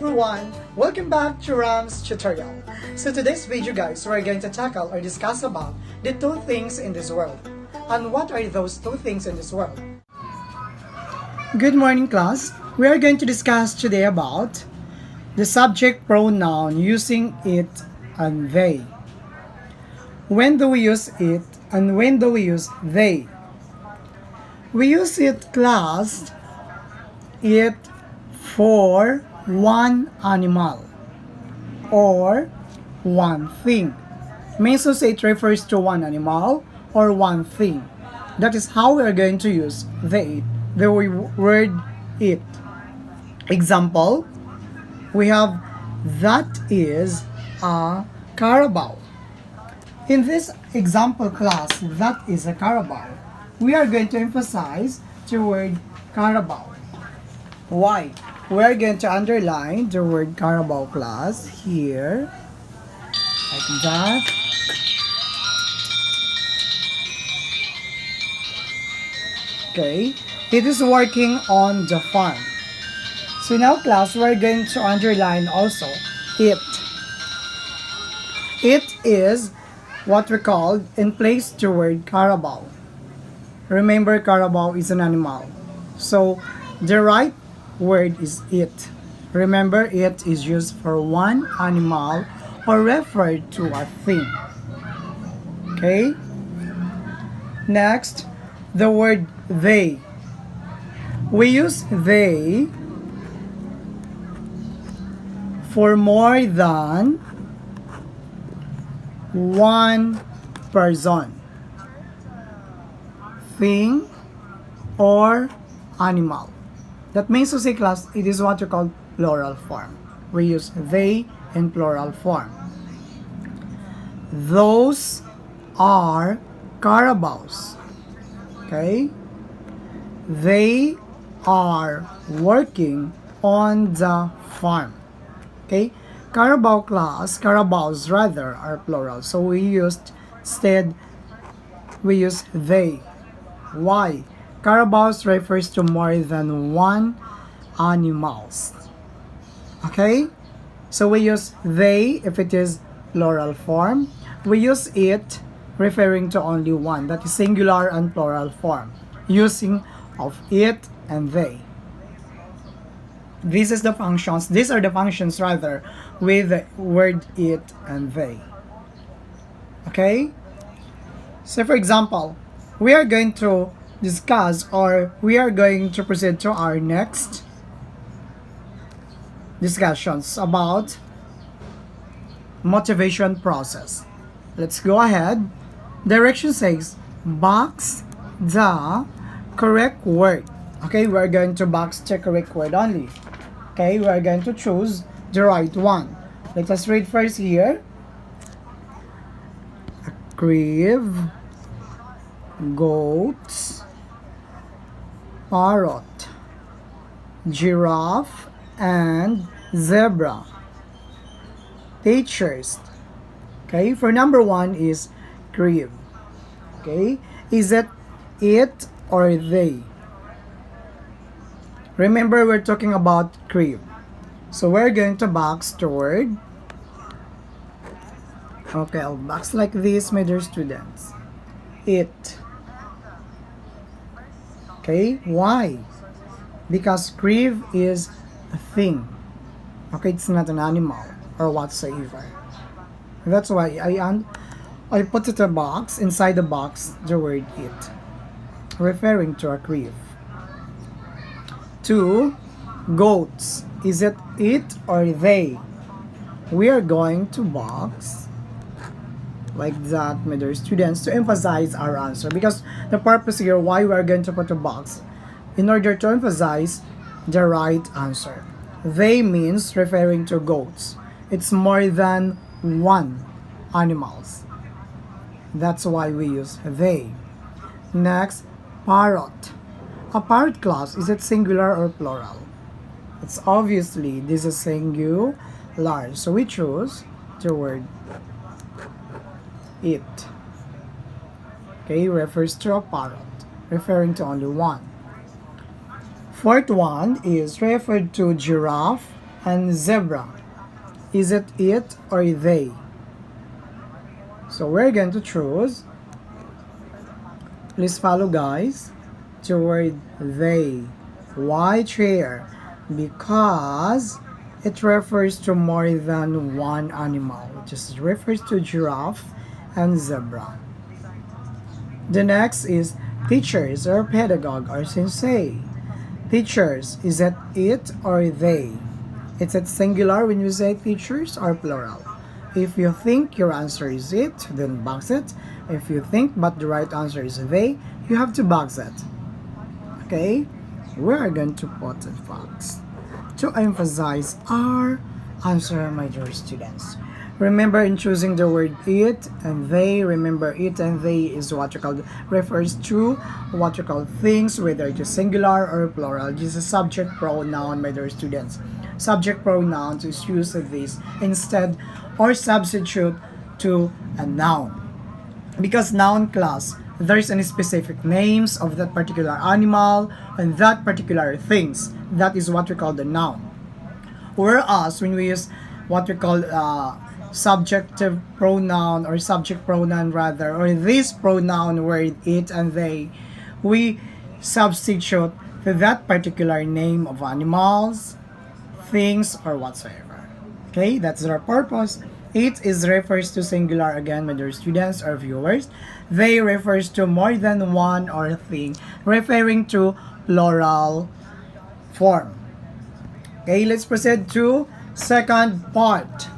everyone! Welcome back to Ramz tutorial. So today's video guys, we're going to tackle or discuss about the two things in this world. And what are those two things in this world? Good morning class! We are going to discuss today about the subject pronoun using it and they. When do we use it and when do we use they? We use it class it for one animal or one thing. Means to say it refers to one animal or one thing. That is how we are going to use the word it. Example, we have that is a carabao. In this example class, that is a carabao, we are going to emphasize the word carabao. Why? We are going to underline the word carabao class here, like that. Okay, it is working on the farm. So now class, we are going to underline also it. It is what we call in place the word carabao. Remember, carabao is an animal. So the right word is it. Remember, it is used for one animal or referred to a thing. Okay? Next, the word they. We use they for more than one person, thing, or animal. That means to say class, it is what we call plural form. We use they in plural form. Those are carabaos. Okay? They are working on the farm. Okay? Carabaos rather are plural. So we use they. Why? Carabaos refers to more than one animals. Okay? So we use they if it is plural form. We use it referring to only one. That is singular and plural form. Using of it and they. These are the functions rather with the word it and they. Okay? So for example, we are going to discuss or we are going to proceed to our next discussions about motivation process. Let's go ahead. Direction says box the correct word. Okay, we're going to box the correct word only. Okay, we're going to choose the right one. Let us read first here. Crib, goats, parrot, giraffe, and zebra. Teachers. Okay, for number one is crib. Okay, is it or they? Remember, we're talking about crib. So we're going to box the word. Okay, I'll box like this, my dear students. It. Okay, why? Because crib is a thing. Okay, it's not an animal or whatsoever. That's why I put it in a box, inside the box, the word it, referring to a crib. 2. Goats. Is it or they? We are going to box like that, my dear students, to emphasize our answer, because the purpose here why we are going to put a box in order to emphasize the right answer. They means referring to goats. It's more than one animals. That's why we use they. Next, parrot. A parrot class, is it singular or plural? It's obviously this is singular. So we choose the word it. Okay, refers to a parrot, referring to only one. Fourth one is referred to giraffe and zebra. Is it or they? So we're going to choose. Please follow, guys. The word they. Why chair? Because it refers to more than one animal. It just refers to giraffe and zebra. The next is teachers or pedagogue or sensei. Teachers, is it or they? Is it singular when you say teachers or plural? If you think your answer is it, then box it. If you think but the right answer is they, you have to box it. Okay? We are going to put a box to emphasize our answer, my dear students. Remember, in choosing the word it and they, remember it and they is what you call, refers to what you call things, whether it is singular or plural. This is subject pronoun, my dear students. Subject pronouns is used of this instead or substitute to a noun. Because noun class, there is any specific names of that particular animal and that particular things. That is what we call the noun. Whereas when we use what we call subjective pronoun or subject pronoun rather, or this pronoun word it and they, we substitute to that particular name of animals, things, or whatsoever. Okay, that's their purpose. It is refers to singular again, my dear students or viewers. They refers to more than one or thing, referring to plural form. Okay, let's proceed to second part.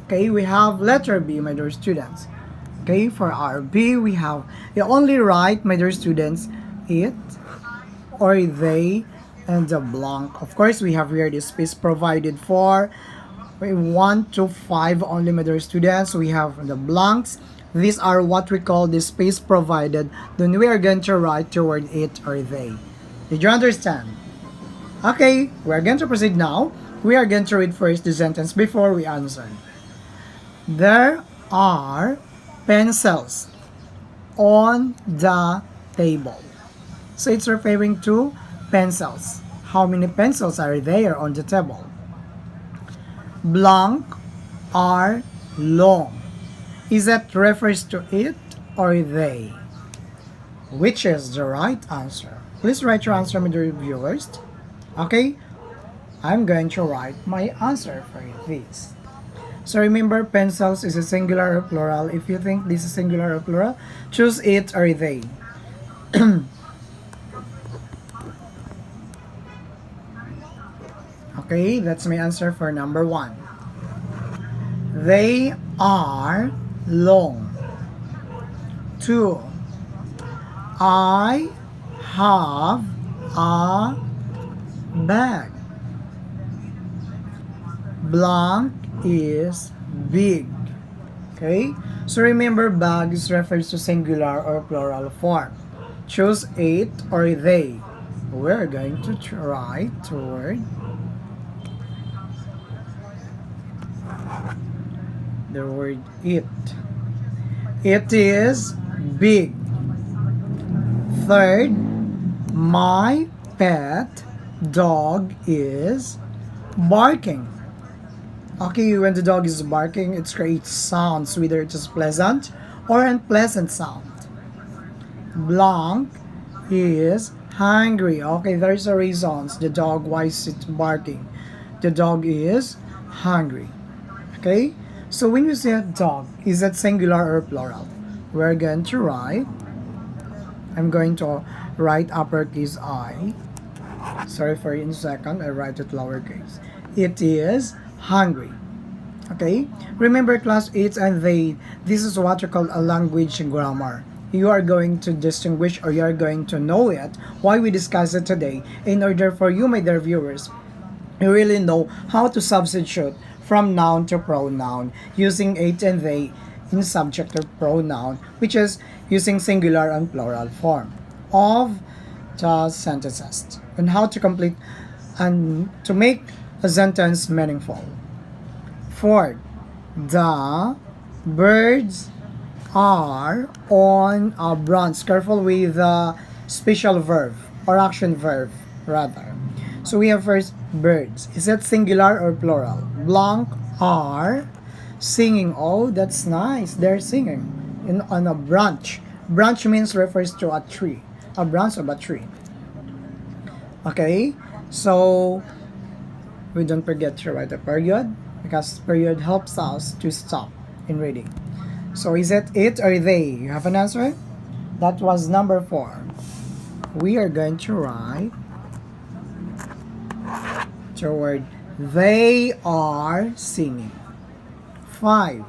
Okay, we have letter B, my dear students. Okay, for our B, we have, you only write, my dear students, it or they and the blank. Of course, we have here the space provided for 1 to 5 only, my dear students. We have the blanks. These are what we call the space provided. Then we are going to write the word it or they. Did you understand? Okay, we are going to proceed now. We are going to read first the sentence before we answer. There are pencils on the table. So it's referring to pencils. How many pencils are there on the table? Blank are long. Is that refers to it or they? Which is the right answer? Please write your answer, my dear viewers. Okay, I'm going to write my answer for this. So remember, pencils is a singular or plural. If you think this is singular or plural, choose it or they. Okay, that's my answer for number 1. They are long. 2. I have a bag. Blank is big. Okay, so remember, bags refers to singular or plural form. Choose it or they. We're going to try toward the word it. It is big. 3rd, my pet dog is barking. Okay, when the dog is barking, it creates sounds, whether it is pleasant or unpleasant sound. Blank is hungry. Okay, there's a reason the dog, why is it barking? The dog is hungry. Okay, so when you say a dog, is that singular or plural? We're going to write, I'm going to write uppercase I. Sorry for in a second, I write it lowercase. It is hungry. Okay, remember class, it and they, this is what you call a language grammar. You are going to distinguish or you are going to know it, why we discuss it today, in order for you, my dear viewers, you really know how to substitute from noun to pronoun using it and they in subjective pronoun, which is using singular and plural form of the sentences, and how to complete and to make a sentence meaningful. 4. The birds are on a branch. Careful with the special verb or action verb rather. So we have first birds. Is it singular or plural? Blanc are singing. Oh, that's nice. They're singing on a branch. Branch means refers to a tree. A branch of a tree. Okay, so we don't forget to write a period because period helps us to stop in reading. So is it or they? You have an answer? That was number 4. We are going to write the word they are singing. 5.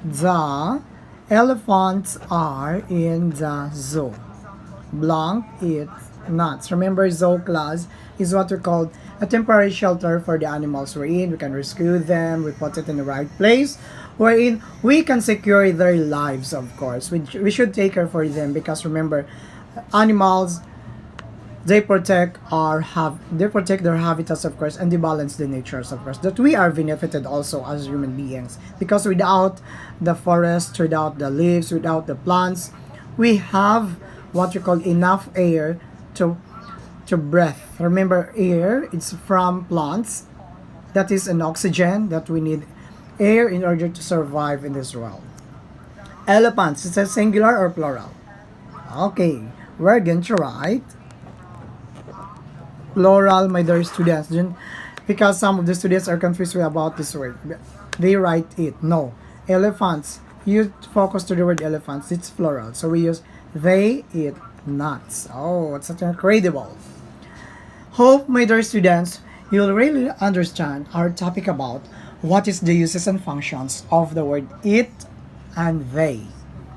The elephants are in the zoo. Blanc eats nuts. Remember, zoo class is what we call a temporary shelter for the animals we're in. We can rescue them, we put it in the right place, wherein we can secure their lives, of course. We should take care for them because remember, animals, they protect their habitats, of course, and they balance the natures, of course, that we are benefited also as human beings, because without the forest, without the leaves, without the plants, we have what we call enough air to breathe. Remember, air, it's from plants. That is an oxygen that we need air in order to survive in this world. Elephants, is it singular or plural? Okay, we're going to write plural, my dear students, because some of the students are confused about this word. They write it. No, elephants. You focus to the word elephants. It's plural, so we use they eat nuts. Oh, it's such incredible. Hope, my dear students, you'll really understand our topic about what is the uses and functions of the word it and they.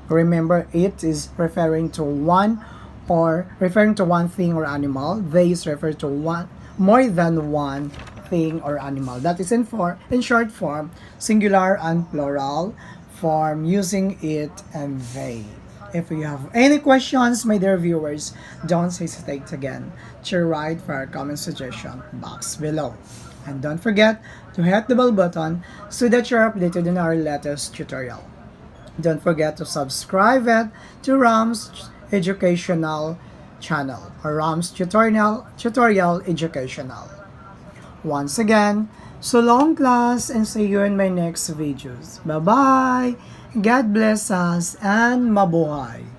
Remember, it is referring to one thing or animal. They is referred to one more than one thing or animal. That is in short form, singular and plural form using it and they. If you have any questions, my dear viewers, don't hesitate again to write for our comment suggestion box below. And don't forget to hit the bell button so that you're updated in our latest tutorial. Don't forget to subscribe to Ramz Educational channel or Ramz Tutorial Educational. Once again, so long class and see you in my next videos. Bye-bye! God bless us and mabuhay!